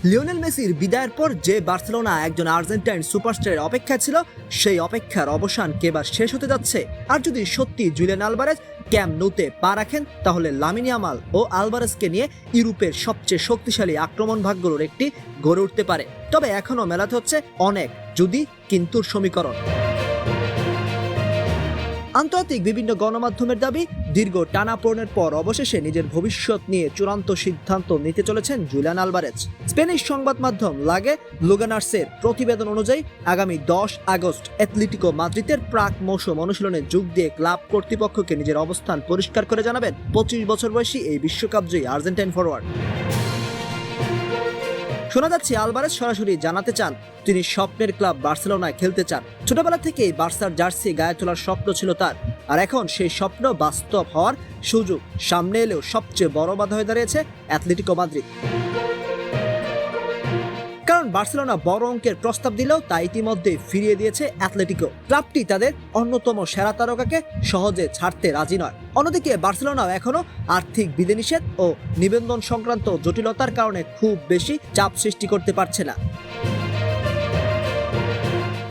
Lionel মেসির বিদায়ের পর যে বার্সেলোনা একজন আর্জেন্টাইন সুপারস্টারের অপেক্ষা ছিল, সেই অপেক্ষার অবসান কেবার শেষ হতে যাচ্ছে। আর যদি সত্যি জুলিয়ান আলভারেজ ক্যাম্প নূতে পা রাখেন, তাহলে লামিন ইয়ামাল ও আলভারেজকে নিয়ে ইউরোপের সবচেয়ে শক্তিশালী আক্রমণ ভাগ্যগুলোর একটি গড়ে উঠতে পারে। তবে এখনও মেলাতে হচ্ছে অনেক যদি কিন্তুর সমীকরণ। আন্তর্জাতিক বিভিন্ন গণমাধ্যমের দাবি, দীর্ঘ টানাপোড়েনের পর অবশেষে নিজের ভবিষ্যৎ নিয়ে চূড়ান্ত সিদ্ধান্ত নিতে চলেছেন জুলিয়ান আলভারেজ। স্প্যানিশ সংবাদ মাধ্যম লাগে লুগানার্সের প্রতিবেদন অনুযায়ী আগামী 10 আগস্ট অ্যাটলেটিকো মাদ্রিদের প্রাক মৌসুম অনুশীলনে যোগ দিয়ে ক্লাব কর্তৃপক্ষকে নিজের অবস্থান পরিষ্কার করে জানাবেন 25 বছর বয়সী এই বিশ্বকাপজয়ী আর্জেন্টাইন ফরোয়ার্ড। শোনা যাচ্ছে আলভারেজ সরাসরি জানাতে চান তিনি স্বপ্নের ক্লাব বার্সেলোনায় খেলতে চান। ছোটবেলা থেকেই বার্সার জার্সি গায়ে তোলার স্বপ্ন ছিল তার, আর এখন সেই স্বপ্ন বাস্তব হওয়ার সুযোগ সামনে এলেও সবচেয়ে বড় বাধা হয়ে দাঁড়িয়েছে অ্যাটলেটিকো মাদ্রিদ। কারণ বার্সেলোনা বড় অঙ্কের প্রস্তাব দিলেও তা ইতিমধ্যে ফিরিয়ে দিয়েছে অ্যাটলেটিকো। ক্লাবটি তাদের অন্যতম সেরা তারকাকে সহজে ছাড়তে রাজি নয়। অন্যদিকে বার্সেলোনাও এখনো আর্থিক বিধিনিষেধ ও নিবন্ধন সংক্রান্ত জটিলতার কারণে খুব বেশি চাপ সৃষ্টি করতে পারছে না।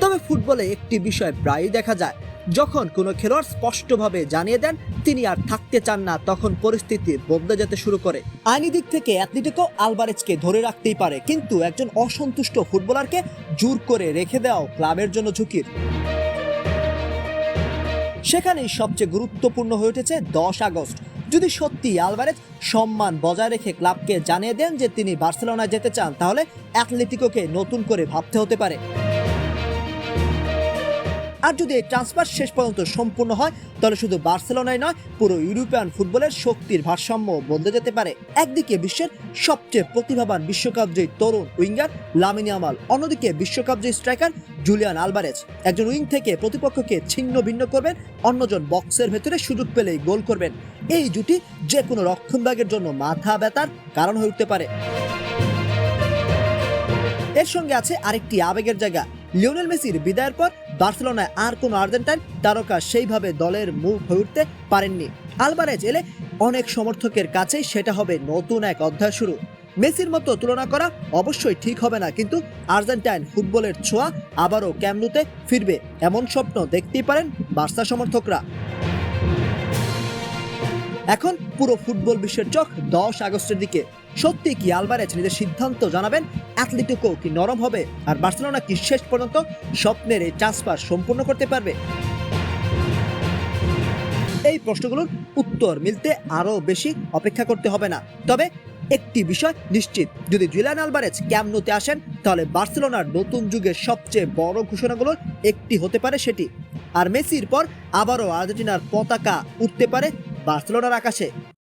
তবে ফুটবলে একটি বিষয় প্রায়ই দেখা যায়, যখন কোনো খেলোয়াড় স্পষ্টভাবে জানিয়ে দেন তিনি আর থাকতে চান না, তখন পরিস্থিতি বদলে যেতে শুরু করে। আইনি দিক থেকে অ্যাটলেটিকো আলভারেজকে ধরে রাখতেই পারে, কিন্তু একজন অসন্তুষ্ট ফুটবলারকে জোর করে রেখে দেওয়াও ক্লাবের জন্য ঝুঁকির। সেখানেই সবচেয়ে গুরুত্বপূর্ণ হয়ে উঠেছে 10 আগস্ট। যদি সত্যি আলভারেজ সম্মান বজায় রেখে ক্লাবকে জানিয়ে দেন যে তিনি বার্সেলোনায় যেতে চান, তাহলে অ্যাটলেটিকোকে নতুন করে ভাবতে হতে পারে। আর যদি এই ট্রান্সফার শেষ পর্যন্ত সম্পূর্ণ হয়, তাহলে শুধু বার্সেলোনায় নয়, পুরো ইউরোপিয়ান ফুটবলের শক্তির ভারসাম্য বদলে যেতে পারে। একদিকে বিশ্বের সবচেয়ে প্রতিভাবান বিশ্বকাপজয়ী তরুণ উইঙ্গার লামিন ইয়ামাল, অন্যদিকে বিশ্বকাপজয়ী স্ট্রাইকার জুলিয়ান আলভারেজ। একজন উইং থেকে প্রতিপক্ষকে ছিন্ন ভিন্ন করবেন, অন্যজন বক্সের ভেতরে সুযোগ পেলেই গোল করবেন। এই জুটি যে কোনো রক্ষণভাগের জন্য মাথা ব্যথার কারণ হয়ে উঠতে পারে। এর সঙ্গে আছে আরেকটি আবেগের জায়গা। লিওনেল মেসির বিদায়ের পর বার্সেলোনায় আর কোনো আর্জেন্টাইন তারকা সেইভাবে দলের মুখ হয়ে উঠতে পারেননি। আলভারেজ এলে অনেক সমর্থকের কাছেই সেটা হবে নতুন এক অধ্যায় শুরু। মেসির মতো তুলনা করা অবশ্যই ঠিক হবে না, কিন্তু আর্জেন্টাইন ফুটবলের ছোঁয়া আবারও ক্যাম্প ন্যুতে ফিরবে, এমন স্বপ্ন দেখতেই পারেন বার্সা সমর্থকরা। এখন পুরো ফুটবল বিশ্বের চোখ 10 আগস্টের দিকে। সত্যি কি আলভারেজ নিজের সিদ্ধান্ত জানাবেন? অ্যাটলেটিকো কি নরম হবে? আর বার্সেলোনা কি শেষ পর্যন্ত স্বপ্নের এই ট্রান্সফার সম্পূর্ণ করতে পারবে? এই প্রশ্নগুলোর উত্তর মিলতে আরো বেশি অপেক্ষা করতে হবে না। তবে একটি বিষয় নিশ্চিত, যদি জুলিয়ান আলভারেজ ক্যাম্প ন্যুতে আসেন, তাহলে বার্সেলোনার নতুন যুগের সবচেয়ে বড় ঘোষণাগুলোর একটি হতে পারে সেটি। আর মেসির পর আবারও আর্জেন্টিনার পতাকা উঠতে পারে বার্সেলোনার আকাশে।